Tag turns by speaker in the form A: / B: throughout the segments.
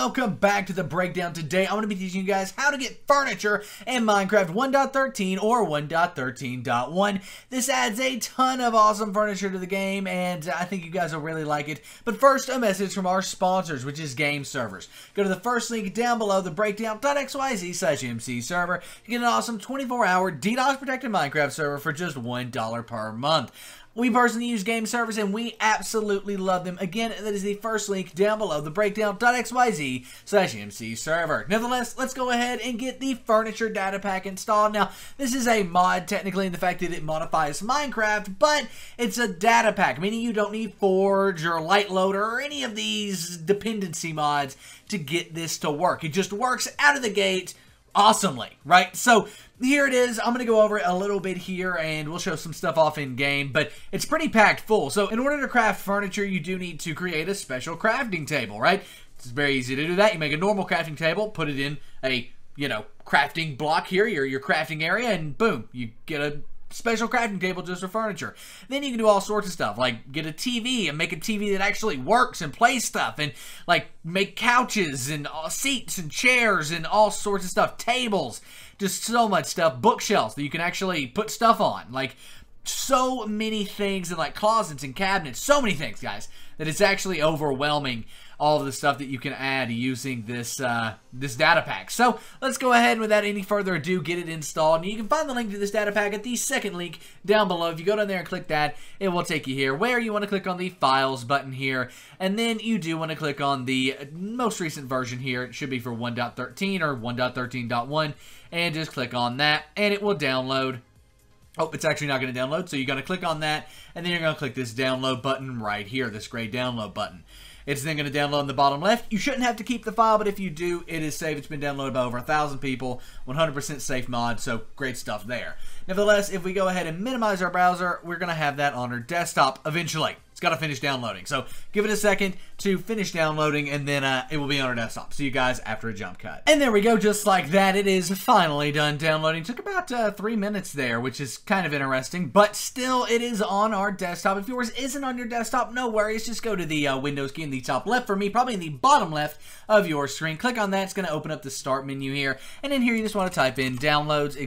A: welcome back to the breakdown. Today I'm going to be teaching you guys how to get furniture in Minecraft 1.13 or 1.13.1. This adds a ton of awesome furniture to the game and I think you guys will really like it. But first, a message from our sponsors, which is game servers. Go to the first link down below, the breakdown.xyz/MC server to get an awesome 24-hour DDoS protected Minecraft server for just $1 per month. We personally use game servers and we absolutely love them. Again, that is the first link down below, the breakdown.xyz/MC server. Nevertheless, let's go ahead and get the furniture data pack installed. Now, this is a mod technically in the fact that it modifies Minecraft, but it's a data pack, meaning you don't need Forge or Light Loader or any of these dependency mods to get this to work. It just works out of the gate awesomely, right? So here it is. I'm going to go over it a little bit here and we'll show some stuff off in game, but it's pretty packed full. So in order to craft furniture, you do need to create a special crafting table, right? It's very easy to do that. You make a normal crafting table, put it in a, crafting block here, your crafting area, and boom, you get a special crafting table just for furniture. Then you can do all sorts of stuff, like get a TV and make a TV that actually works and plays stuff, and like make couches and seats and chairs and all sorts of stuff, tables, just so much stuff, bookshelves that you can actually put stuff on, like so many things, and like closets and cabinets, so many things, guys, that it's actually overwhelming all of the stuff that you can add using this this data pack. So let's go ahead and without any further ado get it installed. And you can find the link to this data pack at the second link down below. If you go down there and click that, it will take you here where you want to click on the files button here, and then you do want to click on the most recent version here. It should be for 1.13 or 1.13.1, and just click on that and it will download. Oh, it's actually not going to download, so you're going to click on that, and then you're going to click this download button right here, this gray download button. It's then going to download in the bottom left. You shouldn't have to keep the file, but if you do, it is safe. It's been downloaded by over 1,000 people, 100% safe mod, so great stuff there. Nevertheless, if we go ahead and minimize our browser, we're going to have that on our desktop eventually. It's got to finish downloading, so give it a second to finish downloading, and then it will be on our desktop. See you guys after a jump cut. And there we go, just like that. It is finally done downloading. Took about 3 minutes there, which is kind of interesting, but still, it is on our desktop. If yours isn't on your desktop, no worries. Just go to the Windows key in the top left for me, probably in the bottom left of your screen. Click on that. It's going to open up the start menu here, and in here, you just want to type in downloads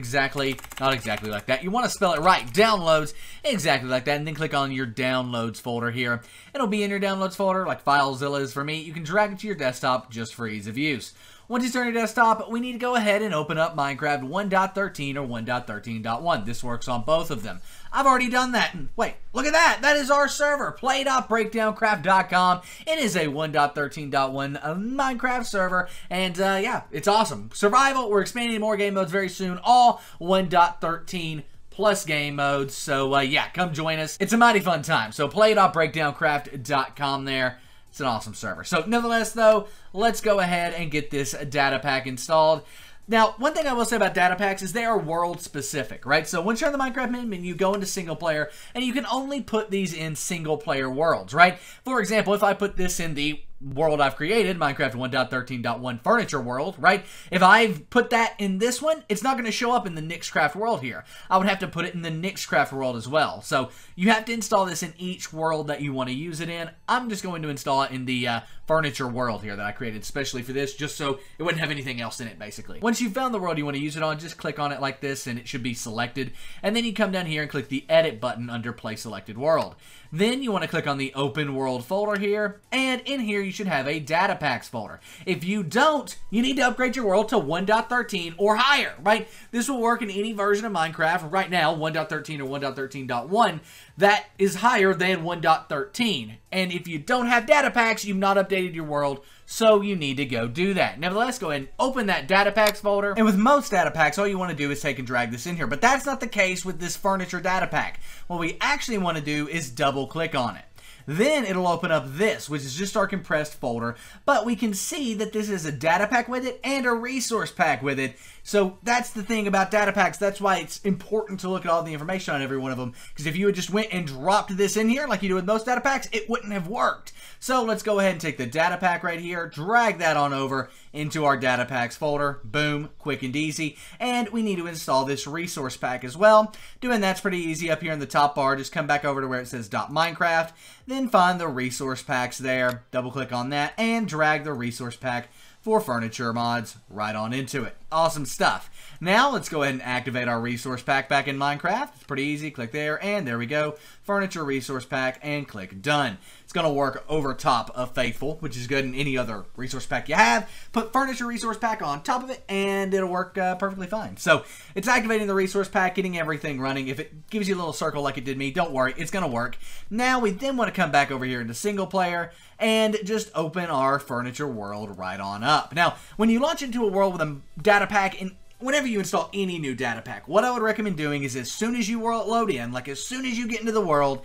A: not exactly like that. You want to spell it right, downloads, exactly like that, and then click on your downloads folder here. It'll be in your downloads folder, like FileZilla is for me. You can drag it to your desktop just for ease of use. Once you start your desktop, we need to go ahead and open up Minecraft 1.13 or 1.13.1. This works on both of them. I've already done that. And wait, look at that. That is our server, play.breakdowncraft.com. It is a 1.13.1 Minecraft server, and yeah, it's awesome. Survival, we're expanding to more game modes very soon, all 1.13 plus game modes, so yeah, come join us. It's a mighty fun time, so play.breakdowncraft.com there. It's an awesome server. So nevertheless, though, let's go ahead and get this data pack installed. Now, one thing I will say about data packs is they are world specific, right? So once you're in the Minecraft menu, you go into single player, and you can only put these in single player worlds, right? For example, if I put this in the world I've created, Minecraft 1.13.1 furniture world, right? If I've put that in this one, it's not going to show up in the Nixcraft world here. I would have to put it in the Nixcraft world as well. So you have to install this in each world that you want to use it in. I'm just going to install it in the furniture world here that I created especially for this, just so it wouldn't have anything else in it, basically. Once you've found the world you want to use it on, just click on it like this, and it should be selected. And then you come down here and click the edit button under play selected world. Then you want to click on the open world folder here, and in here you should have a data packs folder. If you don't, you need to upgrade your world to 1.13 or higher, right? This will work in any version of Minecraft right now, 1.13 or 1.13.1, that is higher than 1.13. And if you don't have data packs, you've not updated your world, so you need to go do that. Nevertheless, go ahead and open that data packs folder. And with most data packs, all you want to do is take and drag this in here. But that's not the case with this furniture data pack. What we actually want to do is double click on it. Then it'll open up this, which is just our compressed folder, but we can see that this is a data pack with it and a resource pack with it. So that's the thing about data packs. That's why it's important to look at all the information on every one of them, because if you had just went and dropped this in here like you do with most data packs, it wouldn't have worked. So let's go ahead and take the data pack right here, drag that on over into our data packs folder. Boom, quick and easy. And we need to install this resource pack as well. Doing that's pretty easy. Up here in the top bar, just come back over to where it says .minecraft, then find the resource packs there, double click on that, and drag the resource pack for furniture mods right on into it. Awesome stuff. Now let's go ahead and activate our resource pack back in Minecraft. It's pretty easy. Click there, and there we go. Furniture resource pack, and click done. It's going to work over top of Faithful, which is good in any other resource pack you have. Put furniture resource pack on top of it, and it'll work perfectly fine. So it's activating the resource pack, getting everything running. If it gives you a little circle like it did me, don't worry, it's going to work. Now we then want to come back over here into single player and just open our furniture world right on up. Now, when you launch into a world with a data pack, and whenever you install any new data pack, what I would recommend doing is as soon as you load in, like as soon as you get into the world,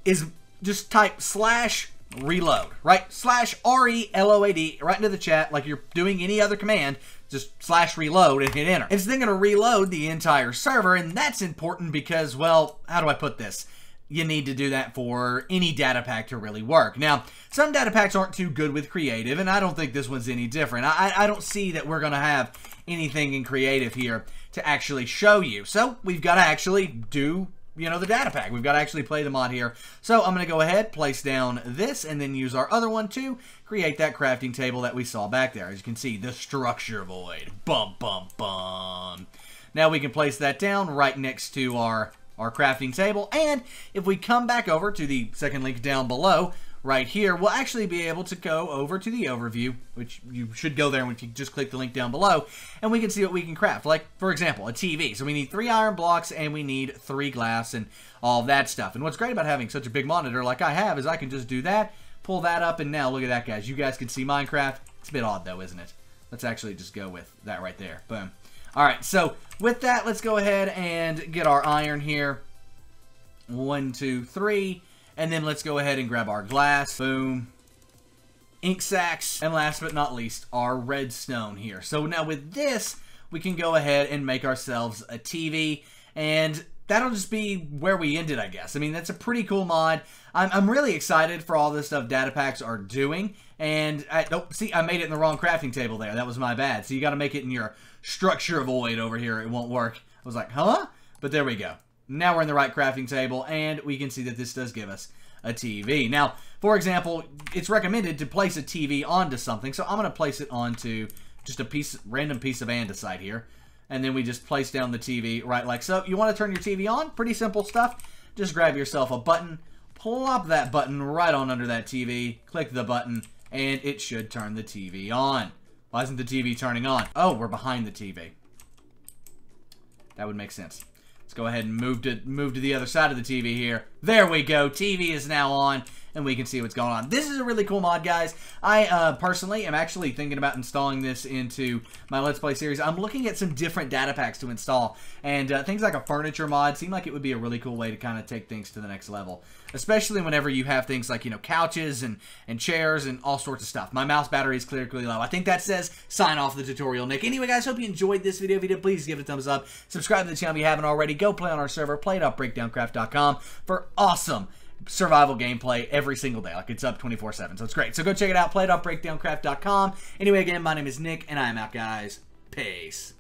A: is just type /reload, right? /reload right into the chat like you're doing any other command. Just /reload and hit enter. It's then going to reload the entire server, and that's important because, well, how do I put this? You need to do that for any data pack to really work. Now, some data packs aren't too good with creative, and I don't think this one's any different. I don't see that we're going to have anything in creative here to actually show you. So we've got to actually do, you know, the data pack. We've got to actually play the mod here. So I'm going to go ahead, place down this, and then use our other one to create that crafting table that we saw back there. As you can see, the structure void. Bum, bum, bum. Now we can place that down right next to our crafting table, and if we come back over to the second link down below right here, we'll actually be able to go over to the overview, which you should go there if you just click the link down below, and we can see what we can craft. Like, for example, a TV. So we need 3 iron blocks, and we need 3 glass, and all that stuff. And what's great about having such a big monitor like I have is I can just do that, pull that up, and now look at that, guys. You guys can see Minecraft. It's a bit odd, though, isn't it? Let's actually just go with that right there. Boom. Alright, so with that, let's go ahead and get our iron here. 1, 2, 3. And then let's go ahead and grab our glass. Boom. Ink sacks. And last but not least, our redstone here. So now with this, we can go ahead and make ourselves a TV. And that'll just be where we ended, I guess. I mean, that's a pretty cool mod. I'm really excited for all this stuff data packs are doing. And, see, I made it in the wrong crafting table there. That was my bad. So you got to make it in your structure void over here. It won't work. I was like, huh? But there we go. Now we're in the right crafting table, and we can see that this does give us a TV. Now, for example, it's recommended to place a TV onto something, so I'm going to place it onto just a random piece of andesite here. And then we just place down the TV right like so. You want to turn your TV on? Pretty simple stuff. Just grab yourself a button, plop that button right on under that TV, click the button, and it should turn the TV on. Why isn't the TV turning on? Oh, we're behind the TV. That would make sense. Let's go ahead and move to the other side of the TV here. There we go. TV is now on, and we can see what's going on. This is a really cool mod, guys. I personally am actually thinking about installing this into my Let's Play series. I'm looking at some different data packs to install, and things like a furniture mod seem like it would be a really cool way to kind of take things to the next level, especially whenever you have things like, you know, couches and chairs and all sorts of stuff. My mouse battery is clearly low. I think that says sign off the tutorial, Nick. Anyway, guys, hope you enjoyed this video. If you did, please give it a thumbs up. Subscribe to the channel if you haven't already. Go play on our server, play.breakdowncraft.com, for awesome survival gameplay every single day. Like, it's up 24/7, so it's great. So go check it out, play.breakdowncraft.com. Anyway, again, my name is Nick, and I am out, guys. Peace.